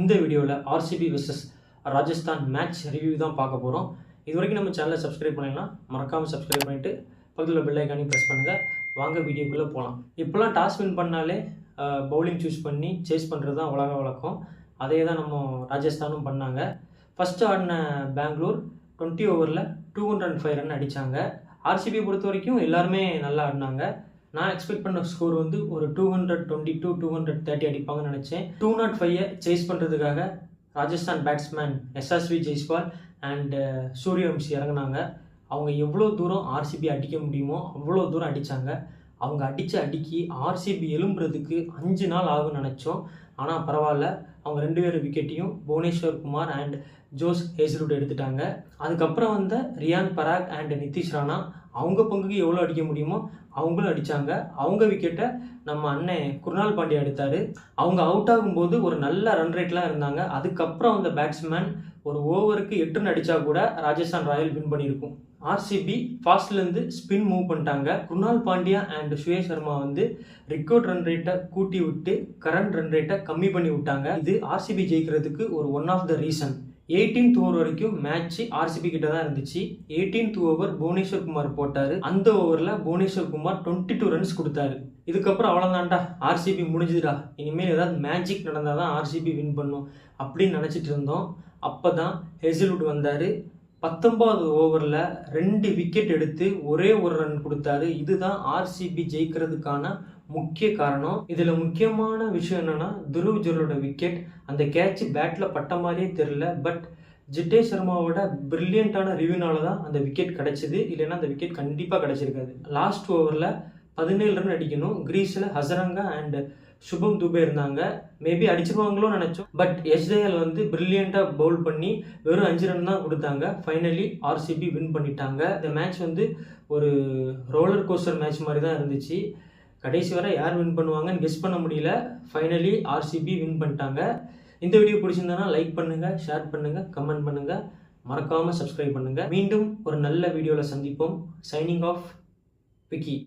இந்த வீடியோவில் RCB versus Rajasthan match review தான் பார்க்க போகிறோம். இது வரைக்கும் நம்ம சேனலை சப்ஸ்கிரைப் பண்ணிடலாம், மறக்காமல் சப்ஸ்கிரைப் பண்ணிவிட்டு பக்கத்தில் பெல் ஐக்கானையும் ப்ரெஸ் பண்ணுங்கள். வாங்க வீடியோக்குள்ளே போகலாம். இப்போலாம் டாஸ் வின் பண்ணாலே பவுலிங் சூஸ் பண்ணி சேஸ் பண்ணுறது தான் உலக வழக்கம். அதே தான் நம்ம ராஜஸ்தானும் பண்ணாங்க. ஃபஸ்ட்டு ஆடின பெங்களூர் 20 ஓவரில் 205 ரன் அடித்தாங்க. ஆர்சிபியை பொறுத்த வரைக்கும் எல்லாருமே நல்லா ஆடினாங்க. நான் எக்ஸ்பெக்ட் பண்ண ஸ்கோர் வந்து ஒரு 222 230 அடிப்பாங்கன்னு நினச்சேன். 205 சேஸ் பண்ணுறதுக்காக ராஜஸ்தான் பேட்ஸ்மேன் எஸ்எஸ்வி ஜெய்ஸ்வால் அண்ட் சூரியவம்சி இறங்கினாங்க. அவங்க எவ்வளோ தூரம் ஆர்சிபி அடிக்க முடியுமோ அவ்வளோ தூரம் அடித்தாங்க. அவங்க அடித்த அடிக்கி ஆர்சிபி எழும்புறதுக்கு 5 நாள் ஆகும்னு நினச்சோம். ஆனால் பரவாயில்ல, அவங்க 2 பேர் விக்கெட்டையும் Bhuvneshwar Kumar and Josh Hazlewood எடுத்துட்டாங்க. அதுக்கப்புறம் வந்த ரியான் பராக் அண்ட் நிதிஷ் ராணா அவங்க பங்குக்கு எவ்வளோ அடிக்க முடியுமோ அவங்களும் அடித்தாங்க. அவங்க விக்கெட்டை நம்ம அண்ணன் குருணால் பாண்டியா எடுத்தார். அவங்க அவுட் ஆகும்போது ஒரு நல்ல ரன் ரேட்லாம் இருந்தாங்க. அதுக்கப்புறம் அந்த பேட்ஸ்மேன் ஒரு ஓவருக்கு 8 ரன் அடித்தா கூட ராஜஸ்தான் ராயல் வின் பண்ணியிருக்கும். ஆர்சிபி ஃபாஸ்ட்லேருந்து ஸ்பின் மூவ் பண்ணிட்டாங்க. குருணால் பாண்டியா அண்ட் சுயேஷ் சர்மா வந்து ரெக்கார்ட் ரன் ரேட்டை கூட்டி விட்டு கரண்ட் ரன் ரேட்டை கம்மி பண்ணி விட்டாங்க. இது ஆர்சிபி ஜெயிக்கிறதுக்கு ஒரு one of the reason. 18th over வரைக்கும் மேட்ச் ஆர்சிபி கிட்ட தான் இருந்துச்சு. 18th ஓவர் புவனேஸ்வர் குமார் போட்டார். அந்த ஓவரில் புவனேஸ்வர் குமார் 22 ரன்ஸ் கொடுத்தாரு. இதுக்கப்புறம் அவ்வளோதான்டா, ஆர்சிபி முடிஞ்சுதுடா, இனிமேல் ஏதாவது மேஜிக் நடந்தால் தான் ஆர்சிபி வின் பண்ணும் அப்படின்னு நினச்சிட்டு இருந்தோம். அப்போ தான் ஹேசல்வுட் வந்தார். 19th ஓவரில் 2 விக்கெட் எடுத்து ஒரே ஒரு ரன் கொடுத்தாரு. இதுதான் ஆர்சிபி ஜெயிக்கிறதுக்கான முக்கிய காரணம். இதில் முக்கியமான விஷயம் என்னென்னா, துருவ் ஜுரலோட விக்கெட், அந்த கேட்ச் பேட்டில் பட்ட மாதிரியே தெரில. பட் ஜிட்டே சர்மாவோட பிரில்லியண்ட்டான ரிவ்யூனால தான் அந்த விக்கெட் கிடச்சிது. இல்லைன்னா அந்த விக்கெட் கண்டிப்பாக கிடச்சிருக்காது. லாஸ்ட் ஓவரில் 17 ரன் அடிக்கணும். கிரீஸில் ஹசரங்கா அண்ட் சுபம் துபே இருந்தாங்க. மேபி அடிச்சிருவாங்களோ நினச்சோம். பட் எஸ்ஜேஎல் வந்து பிரில்லியண்ட்டாக பவுல் பண்ணி வெறும் 5 ரன் தான் கொடுத்தாங்க. ஃபைனலி ஆர்சிபி வின் பண்ணிட்டாங்க. இந்த மேட்ச் வந்து ஒரு ரோலர் கோஸ்டர் மேட்ச் மாதிரி தான் இருந்துச்சு. கடைசி வரை யார் வின் பண்ணுவாங்கன்னு கெஸ் பண்ண முடியல. ஃபைனலி ஆர்சிபி வின் பண்ணிட்டாங்க. இந்த வீடியோ பிடிச்சிருந்தனா லைக் பண்ணுங்கள், ஷேர் பண்ணுங்கள், கமெண்ட் பண்ணுங்கள், மறக்காமல் சப்ஸ்கிரைப் பண்ணுங்கள். மீண்டும் ஒரு நல்ல வீடியோவில் சந்திப்போம். Signing off Vicky.